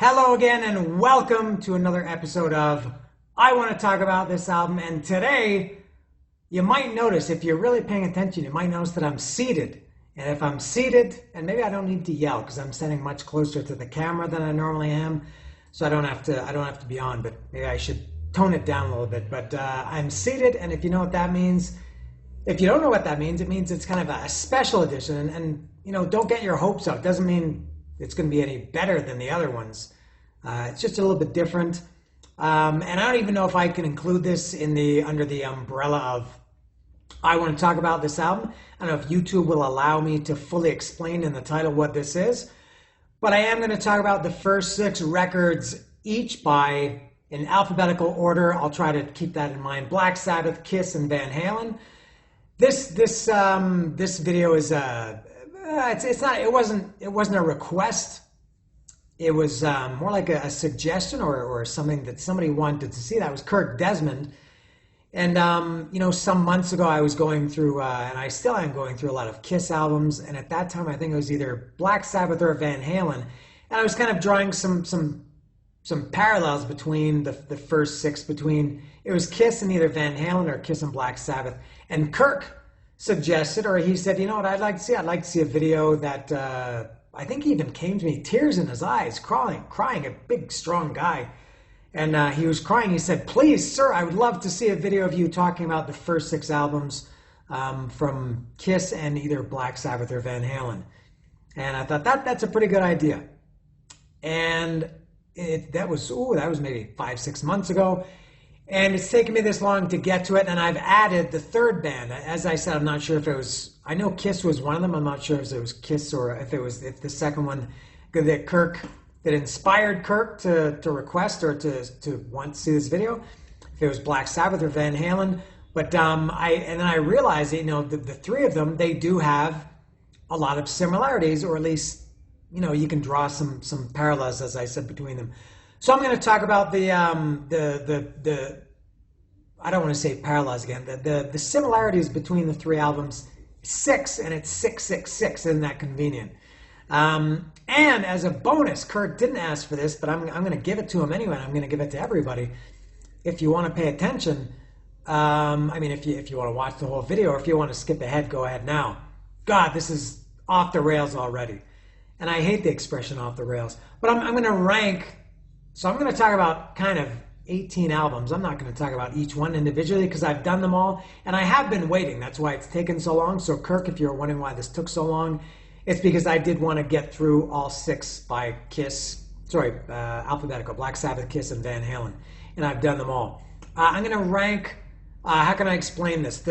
Hello again and welcome to another episode of I Want to Talk About This Album. And today, you might notice, if you're really paying attention, you might notice that I'm seated. And if I'm seated, and maybe I don't need to yell because I'm standing much closer to the camera than I normally am, so I don't have to be on, but maybe I should tone it down a little bit. But I'm seated, and if you know what that means, if you don't know what that means, it means it's kind of a special edition. And you know, don't get your hopes up. It doesn't mean it's going to be any better than the other ones. It's just a little bit different. And I don't even know if I can include this under the umbrella of I want to talk about this album. I don't know if YouTube will allow me to fully explain in the title what this is. But I am going to talk about the first 6 records, each by in alphabetical order. I'll try to keep that in mind. Black Sabbath, Kiss, and Van Halen. This video is it wasn't a request. It was more like a suggestion or something that somebody wanted to see. That was Kirk Desmond. And, you know, some months ago I was going through, and I still am going through a lot of Kiss albums. And at that time, I think it was either Black Sabbath or Van Halen. And I was kind of drawing some parallels between the first 6, it was Kiss and either Van Halen or Kiss and Black Sabbath. And Kirk suggested, or he said, you know what I'd like to see a video that, I think he even came to me, tears in his eyes, crying, a big, strong guy. And he was crying. He said, please, sir, I would love to see a video of you talking about the first 6 albums from Kiss and either Black Sabbath or Van Halen. And I thought that's a pretty good idea. And that was maybe 5-6 months ago. And it's taken me this long to get to it, and I've added the third band. As I said, I'm not sure if it was, I know Kiss was one of them. I'm not sure if it was Kiss or if the second one that inspired Kirk to request or to want to see this video, if it was Black Sabbath or Van Halen. But then I realized that, you know, the 3 of them, they do have a lot of similarities, or at least, you know, you can draw some parallels, as I said, between them. So I'm going to talk about the I don't want to say parallels again, the similarities between the 3 albums. 6, and it's 666. Isn't that convenient? And as a bonus, Kurt didn't ask for this, but I'm going to give it to him anyway. I'm going to give it to everybody. If you want to pay attention, I mean, if you want to watch the whole video, or if you want to skip ahead, go ahead now. God, this is off the rails already. And I hate the expression off the rails. But I'm going to rank. So I'm going to talk about kind of 18 albums. I'm not going to talk about each one individually because I've done them all. And I have been waiting. That's why it's taken so long. So Kirk, if you're wondering why this took so long, it's because I did want to get through all 6 by Kiss. Alphabetical. Black Sabbath, Kiss, and Van Halen. And I've done them all. I'm going to rank. How can I explain this?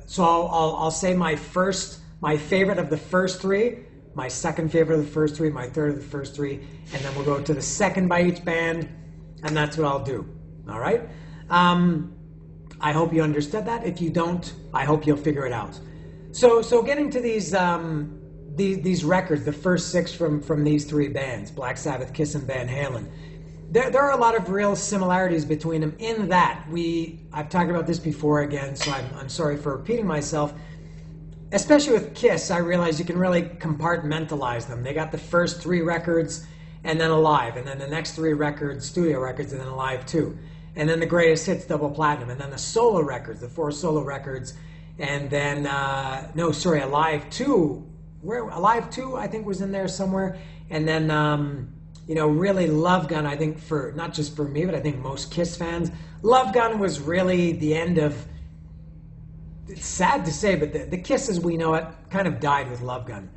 So I'll say my favorite of the first 3, my second favorite of the first 3, my third of the first 3, and then we'll go to the second by each band, and that's what I'll do. All right? I hope you understood that. If you don't, I hope you'll figure it out. So getting to these records, the first 6 from these 3 bands, Black Sabbath, Kiss, and Van Halen, there are a lot of real similarities between them in that I've talked about this before again, so I'm sorry for repeating myself. Especially with Kiss, I realize you can really compartmentalize them. They got the first 3 records, and then Alive, and then the next 3 records, studio records, and then Alive 2. And then the Greatest Hits, double platinum, and then the solo records, the 4 solo records, and then, Alive 2, Alive 2, I think, was in there somewhere, and then, you know, really Love Gun, I think, for, not just for me, but I think most Kiss fans, Love Gun was really the end of, it's sad to say, but the Kiss as we know it kind of died with Love Gun.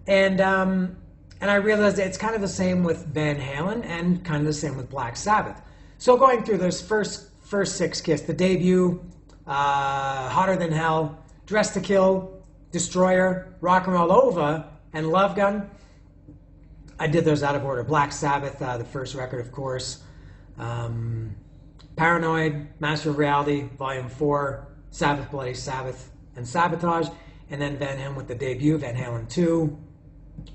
And I realized it's kind of the same with Van Halen and kind of the same with Black Sabbath. So going through those first 6 Kiss, the debut, Hotter Than Hell, Dress to Kill, Destroyer, Rock and Roll Over, and Love Gun. I did those out of order. Black Sabbath, the first record, of course. Paranoid, Master of Reality, Volume 4, Sabbath, Bloody Sabbath, and Sabotage. And then Van Halen with the debut, Van Halen 2,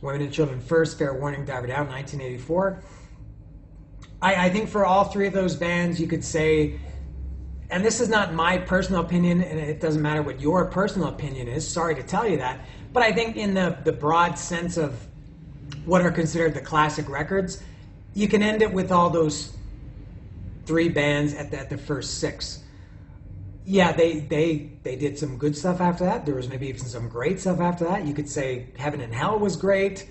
Women and Children First, Fair Warning, Diver Down, 1984. I think for all 3 of those bands, you could say, and this is not my personal opinion, and it doesn't matter what your personal opinion is, sorry to tell you that, but I think in the broad sense of what are considered the classic records, you can end it with all those three bands at the first six. Yeah, they did some good stuff after that. There was maybe even some great stuff after that. You could say Heaven and Hell was great.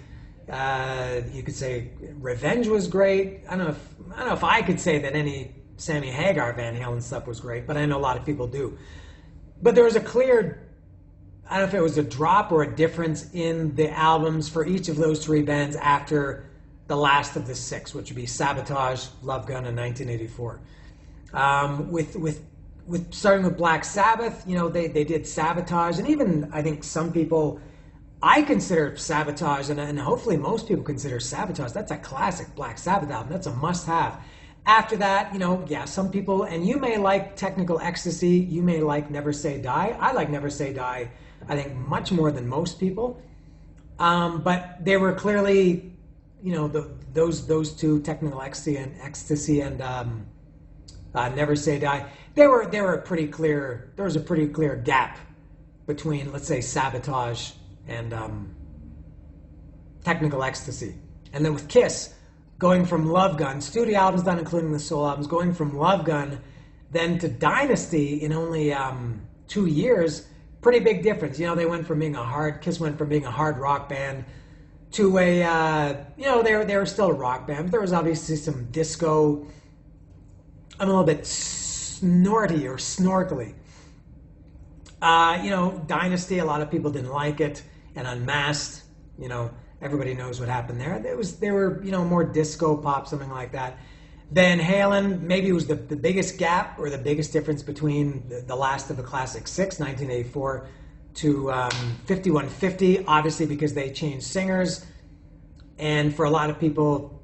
You could say Revenge was great. I don't know if I could say that any Sammy Hagar Van Halen stuff was great, but I know a lot of people do. But there was a clear, I don't know if it was a drop or a difference in the albums for each of those three bands after the last of the six, which would be Sabotage, Love Gun, and 1984. With starting with Black Sabbath, they did Sabotage, and even I think some people, I consider Sabotage, and hopefully most people consider Sabotage, that's a classic Black Sabbath album. That's a must-have. After that, some people, and you may like Technical Ecstasy, you may like Never Say Die. I like Never Say Die, I think, much more than most people. But they were clearly, those two, Technical Ecstasy and Never Say Die, there was a pretty clear gap between, let's say, Sabotage and Technical Ecstasy. And then with Kiss, going from Love Gun, studio albums not including the solo albums, going from Love Gun then to Dynasty in only 2 years, pretty big difference. They went from being Kiss went from being a hard rock band to a, they were still a rock band, but there was obviously some disco. I'm a little bit snorty or snorkely. Dynasty, a lot of people didn't like it, and Unmasked, everybody knows what happened there. They were more disco pop, something like that. Van Halen, maybe it was the biggest gap or the biggest difference between the last of the Classic Six, 1984, to 5150, obviously because they changed singers, and for a lot of people,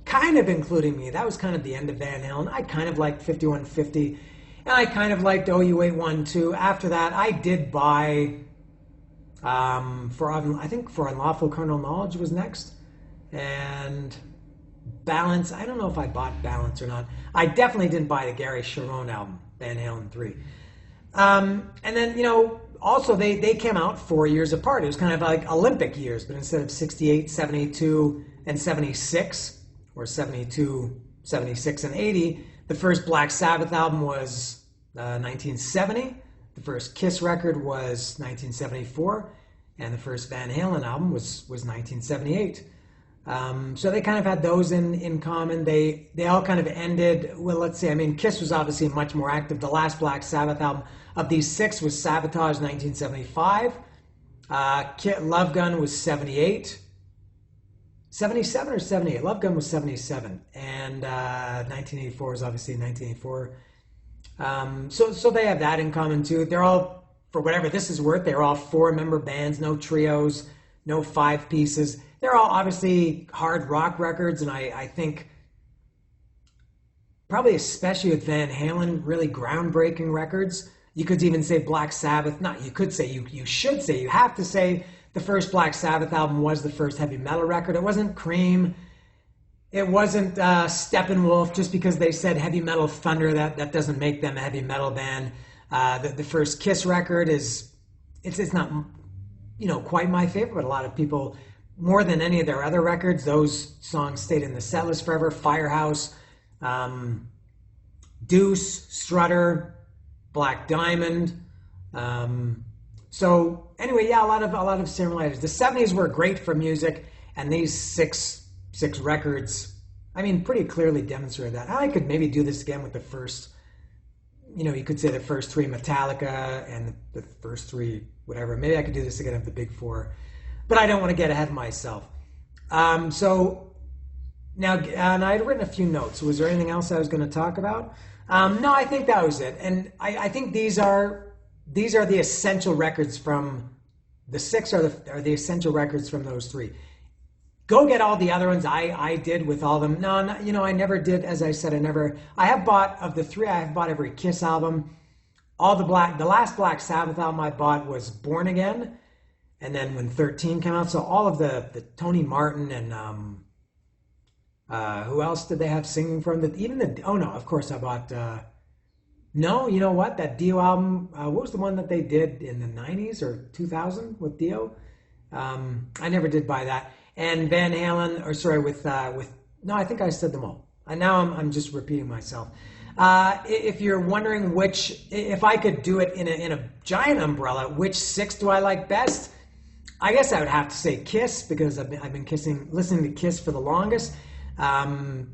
kind of including me, that was kind of the end of Van Halen. I kind of liked 5150, and I kind of liked OU812 too. After that, I did buy, I think for Unlawful Carnal Knowledge was next, and Balance, I don't know if I bought Balance or not. I definitely didn't buy the Gary Cherone album, Van Halen 3. And then, also they came out 4 years apart. It was kind of like Olympic years, but instead of 68, 72, and 76, or 72, 76, and 80. The first Black Sabbath album was 1970. The first Kiss record was 1974. And the first Van Halen album was 1978. So they kind of had those in common. They all kind of ended, well, let's see, Kiss was obviously much more active. The last Black Sabbath album of these six was Sabotage, 1975. Love Gun was 78. 77 or 78? Love Gun was 77, and 1984 is obviously 1984. So they have that in common too. They're all, for whatever this is worth, they're all 4-member bands, no trios, no 5 pieces. They're all obviously hard rock records, and I think probably especially with Van Halen, really groundbreaking records. You could even say Black Sabbath. Not you could say, you should say, you have to say the first Black Sabbath album was the first heavy metal record. It wasn't Cream. It wasn't Steppenwolf, just because they said heavy metal thunder. That doesn't make them a heavy metal band. The first Kiss record it's not quite my favorite, but a lot of people, more than any of their other records, those songs stayed in the set list forever. Firehouse, Deuce, Strutter, Black Diamond. So anyway, yeah, a lot of similarities. The 70s were great for music, and these six records, pretty clearly demonstrated that. I could maybe do this again with the first, you could say the first 3 Metallica and the first 3 whatever. Maybe I could do this again of the big 4, but I don't want to get ahead of myself. So now, and I had written a few notes. Was there anything else I was going to talk about? No, I think that was it. And I think these are the essential records from the 6 are the essential records from those 3. Go get all the other ones. I did with all of them. No, I never did. As I said, I have bought, of the 3, I have bought every Kiss album. The last Black Sabbath album I bought was Born Again. And then when 13 came out, so all of the Tony Martin and who else did they have singing from? Of course I bought, no, you know what? That Dio album, what was the one that they did in the 90s or 2000 with Dio? I never did buy that. And Van Halen, with No, I think I said them all. And now I'm just repeating myself. If you're wondering if I could do it in a giant umbrella, which six do I like best? I guess I would have to say Kiss, because I've been listening to Kiss for the longest. To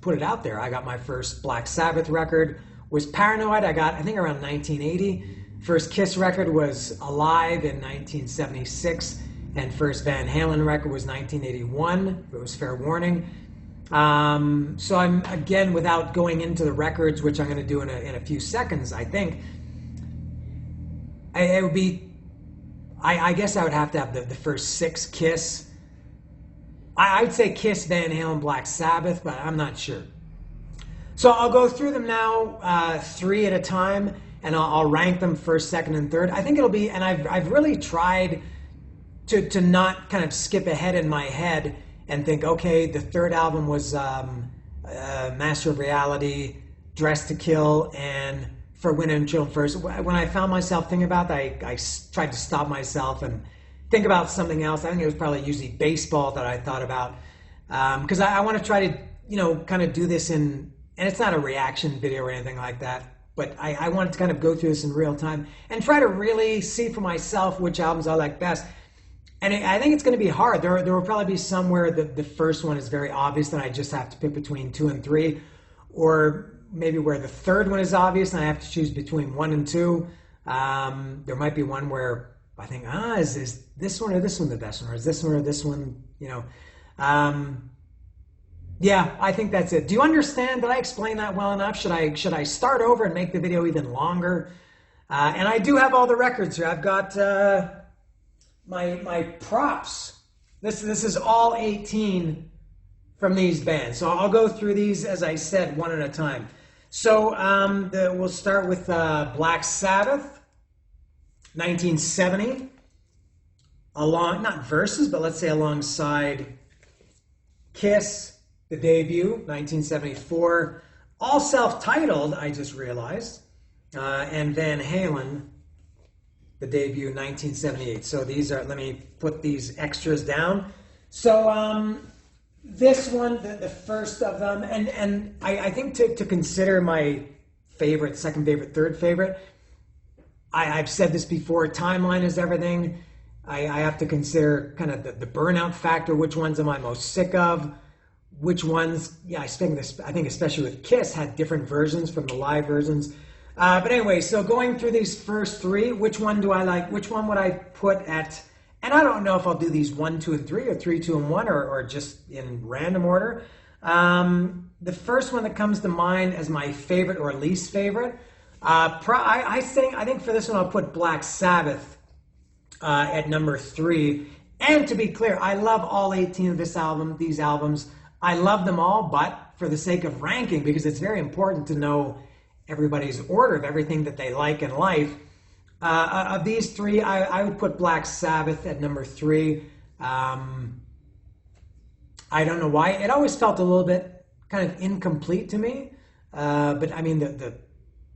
put it out there, I got my first Black Sabbath record was Paranoid. I think around 1980. First Kiss record was Alive in 1976, and first Van Halen record was 1981. It was Fair Warning. So I'm, again, without going into the records, which I'm going to do in a few seconds, I think, it would be, I guess I would have to have the first six Kiss. I'd say Kiss, Van Halen, Black Sabbath, but I'm not sure. So I'll go through them now, three at a time, and I'll rank them first, second, and third. I think it'll be, and I've really tried to not kind of skip ahead in my head and think, okay, the third album was Master of Reality, Dress to Kill, and For Women and Children First. When I found myself thinking about that, I tried to stop myself and think about something else. I think it was probably usually baseball that I thought about, because I want to try to, kind of do this and it's not a reaction video or anything like that, but I wanted to kind of go through this in real time and try to really see for myself which albums I like best. And I think it's going to be hard. There will probably be somewhere that the first one is very obvious and I just have to pick between 2 and 3, or maybe where the third one is obvious and I have to choose between 1 and 2. There might be one where I think, is this one or this one the best one, or is this one or this one, yeah, I think that's it. Do you understand? Did I explain that well enough? Should I start over and make the video even longer? And I do have all the records here. I've got my props. This is all 18 from these bands. So I'll go through these, as I said, one at a time. So we'll start with Black Sabbath, 1970. Not versus, but let's say alongside Kiss, the debut, 1974. All self-titled, I just realized. And Van Halen, the debut, 1978. So these are, let me put these extras down. So this one, the first of them, and I think to consider my favorite, second favorite, third favorite, I've said this before, timeline is everything. I have to consider kind of the burnout factor, which ones am I most sick of, which ones, I think especially with Kiss, had different versions from the live versions. But anyway, so going through these first three, which one do I like? Which one would I put at, and I don't know if I'll do these 1, 2, and 3, or 3, 2, and 1, or just in random order. The first one that comes to mind as my favorite or least favorite, I think for this one I'll put Black Sabbath at number 3. And to be clear, I love all 18 of these albums. I love them all, but for the sake of ranking, because it's very important to know everybody's order of everything that they like in life. Of these three, I would put Black Sabbath at number 3. I don't know why. It always felt a little bit kind of incomplete to me. But I mean, the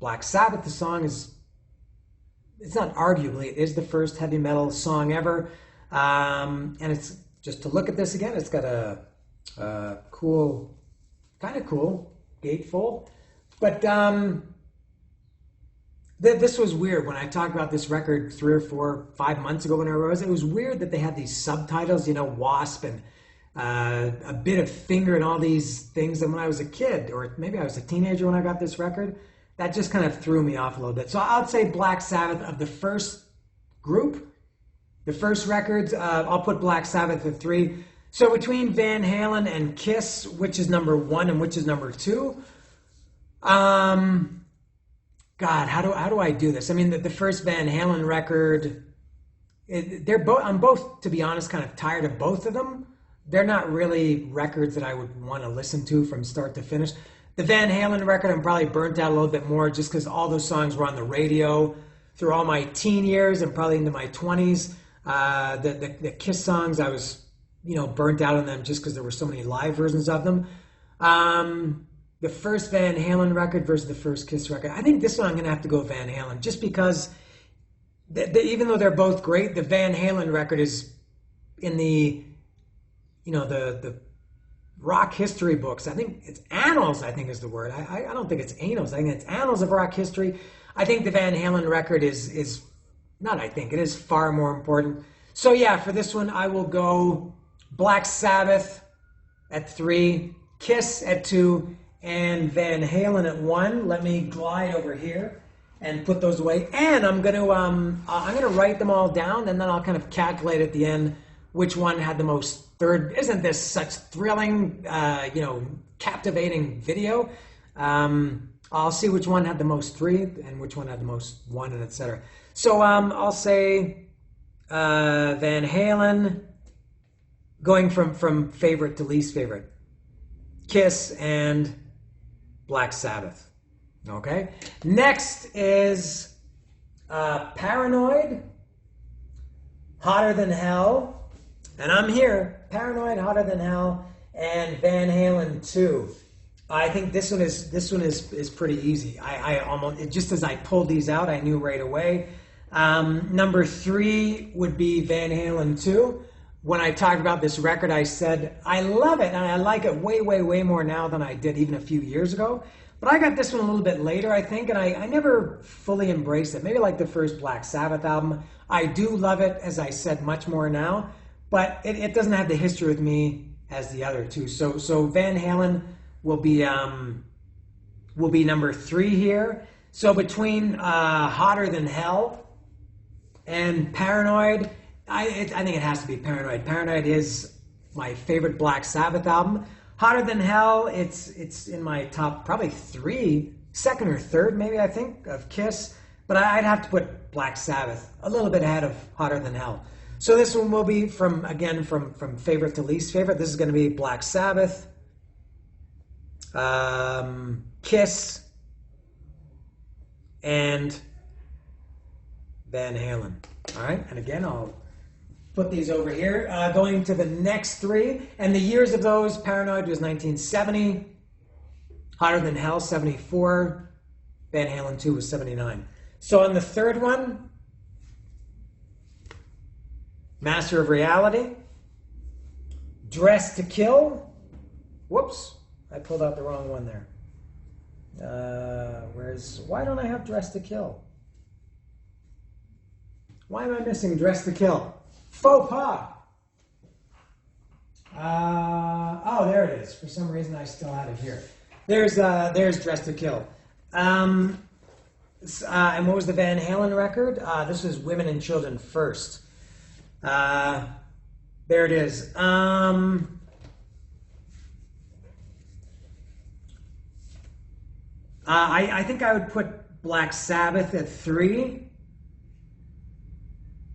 Black Sabbath, the song is, it's not arguably, it is the first heavy metal song ever. And it's, just to look at this again, it's got a cool, kind of cool gatefold. But this was weird when I talked about this record 3 or 4, 5 months ago when I wrote it. It was weird that they had these subtitles, Wasp and a bit of Finger and all these things. And when I was a kid, or maybe I was a teenager when I got this record, that just kind of threw me off a little bit. So I'd say Black Sabbath of the first group, the first records, I'll put Black Sabbath at 3. So between Van Halen and Kiss, which is number 1 and which is number 2? God, how do I do this? I mean, the first Van Halen record, I'm both, to be honest, kind of tired of both of them. They're not really records that I would want to listen to from start to finish. The Van Halen record, I'm probably burnt out a little bit more just because all those songs were on the radio through all my teen years and probably into my 20s. The Kiss songs, I was, burnt out on them just because there were so many live versions of them. The first Van Halen record versus the first Kiss record. I think this one I'm going to have to go Van Halen, just because even though they're both great, the Van Halen record is in the the rock history books. I think it's annals, I think is the word. I don't think it's annals. I think it's annals of rock history. I think the Van Halen record is not, I think, it is far more important. So yeah, for this one, I will go Black Sabbath at 3, Kiss at 2, and Van Halen at 1. Let me glide over here and put those away. And I'm gonna write them all down, and then I'll kind of calculate at the end which one had the most third. Isn't this such thrilling, captivating video? I'll see which one had the most 3 and which one had the most 1, and etc. So I'll say Van Halen, going from favorite to least favorite. Kiss and Black Sabbath. Okay. Next is Paranoid, Hotter Than Hell. And I'm here, Paranoid, Hotter Than Hell, and Van Halen 2. I think this one is pretty easy. I almost, just as I pulled these out, I knew right away. Number 3 would be Van Halen 2. When I talked about this record, I said I love it, and I like it way, way, way more now than I did even a few years ago. But I got this one a little bit later, I think, and I never fully embraced it. Maybe like the first Black Sabbath album. I do love it, as I said, much more now. But it doesn't have the history with me as the other two. So Van Halen will be number 3 here. So between Hotter Than Hell and Paranoid, I think it has to be Paranoid. Paranoid is my favorite Black Sabbath album. Hotter Than Hell, it's in my top probably 3, second or third maybe, I think, of Kiss. But I'd have to put Black Sabbath a little bit ahead of Hotter Than Hell. So this one will be from favorite to least favorite. This is going to be Black Sabbath, Kiss, and Van Halen. All right, and again, I'll put these over here. Going to the next 3, and the years of those, Paranoid was 1970, Hotter Than Hell, 74, Van Halen 2 was 79. So on the third one, Master of Reality, Dressed to Kill. Whoops, I pulled out the wrong one there. Why don't I have Dressed to Kill? Why am I missing Dressed to Kill? Faux pas. Oh, there it is. For some reason, I still had it here. There's Dressed to Kill. And what was the Van Halen record? This was Women and Children First. There it is. I think I would put Black Sabbath at 3.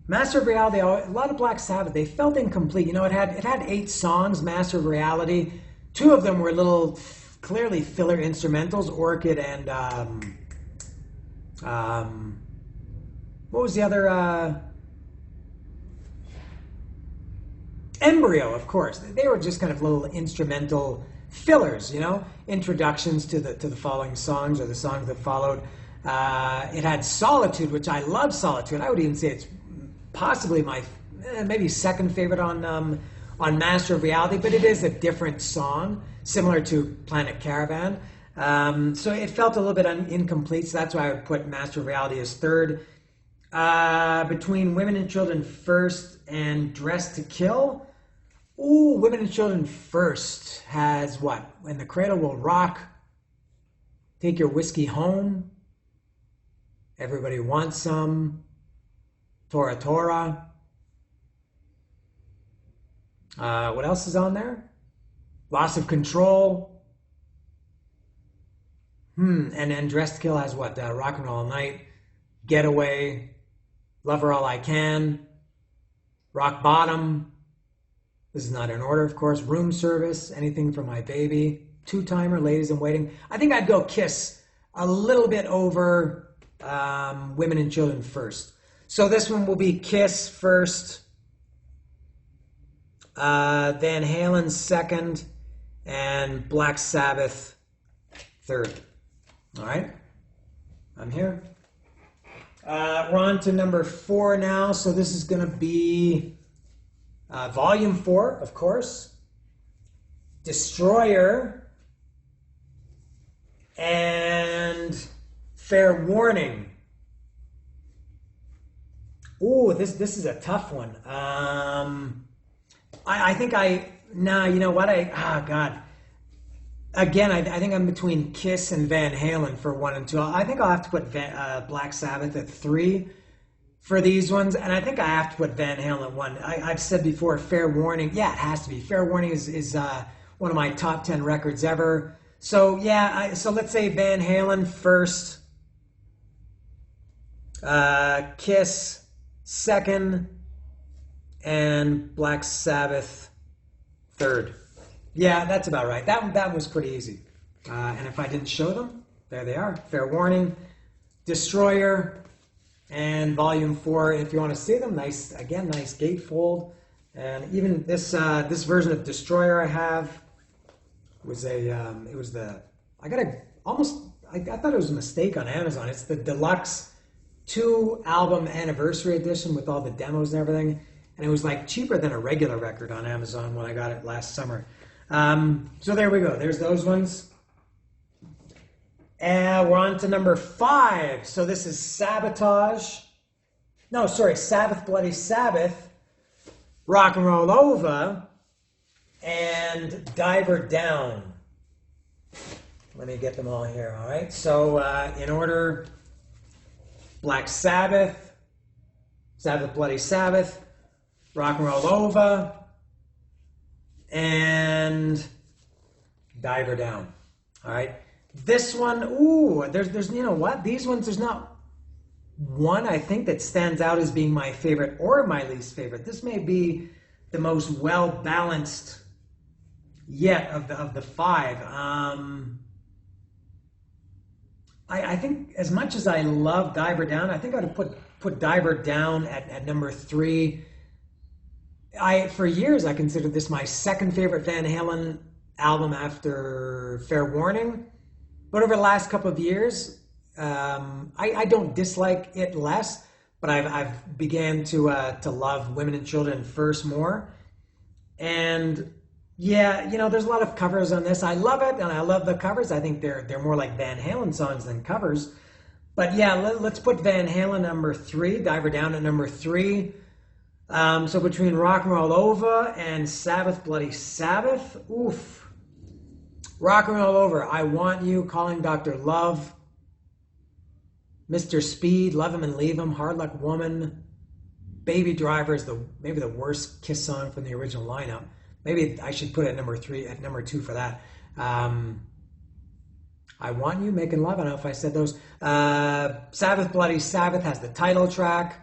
Master of Reality, a lot of Black Sabbath, they felt incomplete. It had 8 songs, Master of Reality. 2 of them were little, clearly filler instrumentals, Orchid and, what was the other, Embryo, of course. They were just kind of little instrumental fillers, introductions to the following songs or the songs that followed. It had Solitude, which I love Solitude. I would even say it's possibly my maybe second favorite on Master of Reality, but it is a different song, similar to Planet Caravan. So it felt a little bit incomplete, so that's why I would put Master of Reality as 3rd. Between Women and Children First and Dressed to Kill. Ooh, Women and Children First has what? When the Cradle Will Rock, Take Your Whiskey Home, Everybody Wants Some, Tora Tora. What else is on there? Loss of Control. And then Dressed to Kill has what? Rock and Roll All Night, Getaway, Love Her All I Can, Rock Bottom. This is not in order, of course. Room Service, Anything for My Baby, Two-Timer, Ladies in Waiting. I think I'd go Kiss a little bit over Women and Children First. So this one will be Kiss first, Van Halen second, and Black Sabbath third. All right, I'm here. We're on to number 4 now. So this is going to be Volume 4, of course. Destroyer, and Fair Warning. Ooh, this is a tough one. I think nah, you know what? God. Again, I think I'm between Kiss and Van Halen for 1 and 2. I think I'll have to put Black Sabbath at 3 for these ones, and I think I have to put Van Halen at 1. I've said before, Fair Warning. Yeah, it has to be. Fair Warning is one of my top 10 records ever. So yeah, so let's say Van Halen first, Kiss second, and Black Sabbath third. Yeah, that's about right. That was pretty easy. And if I didn't show them, there they are. Fair Warning, Destroyer, and Volume 4. If you want to see them, nice gatefold. And even this version of Destroyer I have was I thought it was a mistake on Amazon. It's the deluxe 2-album anniversary edition with all the demos and everything. And it was like cheaper than a regular record on Amazon when I got it last summer. So there we go. There's those ones. And we're on to number 5. So this is Sabbath, Bloody Sabbath, Rock and Roll Over, and Diver Down. Let me get them all here, all right? So in order, Black Sabbath, Bloody Sabbath, Rock and Roll Over, and Diver Down. All right. This one, ooh, there's you know what? These ones, there's not one I think that stands out as being my favorite or my least favorite. This may be the most well balanced yet of the 5. I think as much as I love Diver Down, I think I'd put Diver Down at number 3. For years, I considered this my second favorite Van Halen album after Fair Warning. But over the last couple of years, I don't dislike it less, but I've began to love Women and Children First more. And yeah, you know, there's a lot of covers on this. I love it, and I love the covers. I think they're more like Van Halen songs than covers. But yeah, let's put Van Halen number 3, Diver Down at number 3. So between Rock and Roll Over and Sabbath, Bloody Sabbath, oof. Rock and Roll Over, I Want You, Calling Dr. Love, Mr. Speed, Love Him and Leave Him, Hard Luck Woman, Baby Driver is maybe the worst Kiss song from the original lineup. Maybe I should put it at number 2 for that. I Want You, Making Love, I don't know if I said those. Sabbath, Bloody Sabbath has the title track.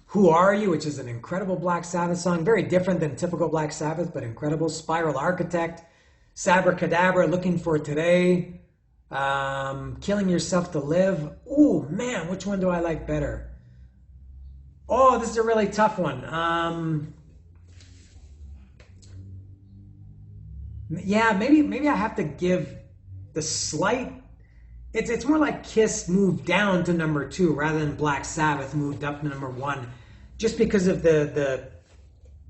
Who Are You, which is an incredible Black Sabbath song, very different than typical Black Sabbath, but incredible. Spiral Architect, Sabracadabra, Looking for Today, Killing Yourself to Live. Ooh, man, which one do I like better? Oh, this is a really tough one. Yeah, maybe I have to give the slight. It's more like Kiss moved down to number 2 rather than Black Sabbath moved up to number 1, just because of the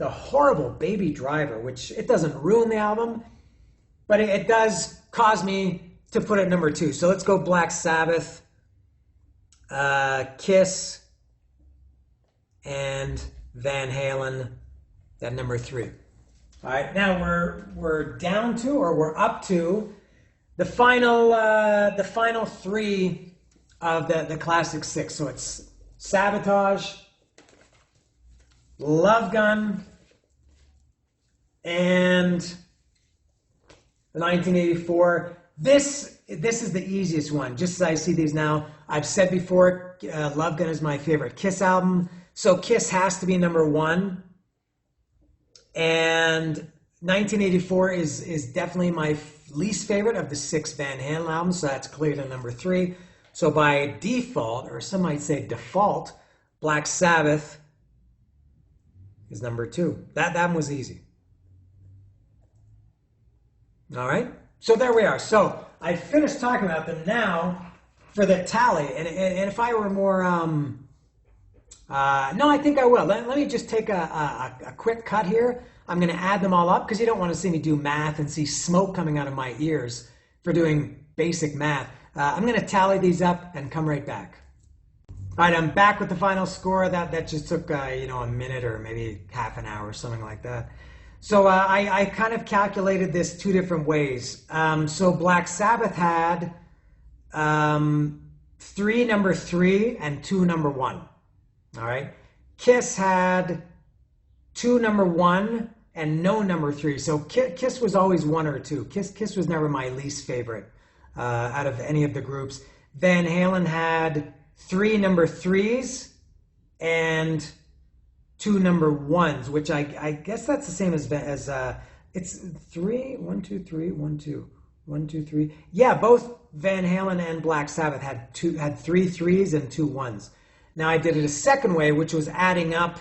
horrible Baby Driver, which it doesn't ruin the album, but it does cause me to put it at number 2. So let's go Black Sabbath, Kiss, and Van Halen at number 3. All right, now we're down to, or we're up to, the final 3 of the classic 6. So it's Sabotage, Love Gun, and the 1984. This is the easiest one. Just as I see these now, I've said before, Love Gun is my favorite Kiss album. So Kiss has to be number 1. And 1984 is definitely my least favorite of the 6 Van Halen albums, so that's cleared at number 3. So by default, or some might say default, Black Sabbath is number 2. That one was easy. All right, so there we are. So I finished talking about them. Now for the tally, and if I were more, no, I think I will. Let me just take a quick cut here. I'm going to add them all up because you don't want to see me do math and see smoke coming out of my ears for doing basic math. I'm going to tally these up and come right back. All right, I'm back with the final score. That just took a minute or maybe half an hour or something like that. So I kind of calculated this two different ways. So Black Sabbath had 3 number 3 and 2 number 1. All right. Kiss had 2 number 1 and no number 3. So Kiss was always 1 or 2. Kiss was never my least favorite out of any of the groups. Van Halen had 3 number 3s and 2 number 1s, which I guess that's the same as it's 3, 1, 2, 3, 1, 2, 1, 2, 3. Yeah, both Van Halen and Black Sabbath had 3 3s and 2 1s. Now I did it a second way, which was adding up,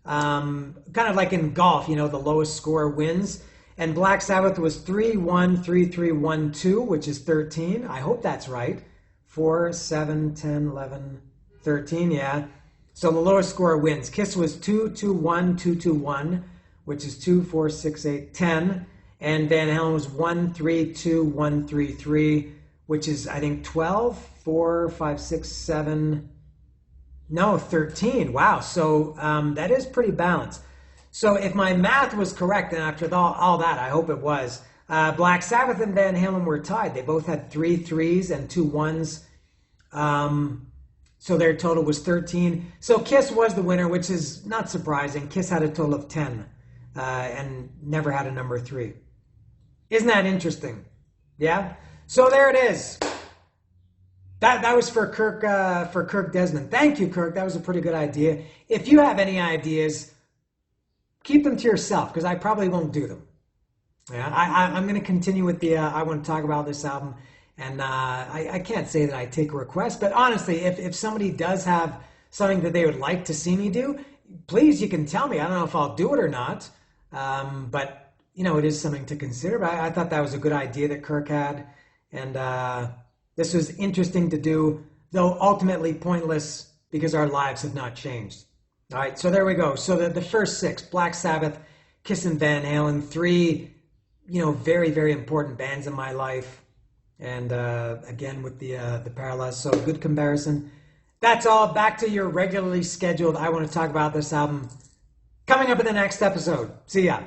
kind of like in golf, the lowest score wins. And Black Sabbath was 3 1 3 3 1 2, which is 13. I hope that's right. 4 7 10 11 13. Yeah. So the lowest score wins. Kiss was 2 2 1 2 2 1, which is 2 4 6 8 10. And Van Halen was 1 3 2 1 3 3, which is I think 12 4 5 6 7. No, 13. Wow. So that is pretty balanced. So if my math was correct, and after all that, I hope it was, Black Sabbath and Van Halen were tied. They both had 3 3s and 2 1s. So their total was 13. So Kiss was the winner, which is not surprising. Kiss had a total of 10 and never had a number 3. Isn't that interesting? Yeah? So there it is. That was for Kirk Desmond. Thank you, Kirk. That was a pretty good idea. If you have any ideas, keep them to yourself because I probably won't do them. Yeah, I'm going to continue with the I want to talk about this album, and I can't say that I take requests, but honestly, if somebody does have something that they would like to see me do, please, you can tell me. I don't know if I'll do it or not, but it is something to consider. But I thought that was a good idea that Kirk had, and this was interesting to do, though ultimately pointless because our lives have not changed. All right, so there we go. So the first 6, Black Sabbath, Kiss and Van Halen, 3, very, very important bands in my life. And again, with the parallels, so good comparison. That's all. Back to your regularly scheduled I Want to Talk About This album coming up in the next episode. See ya.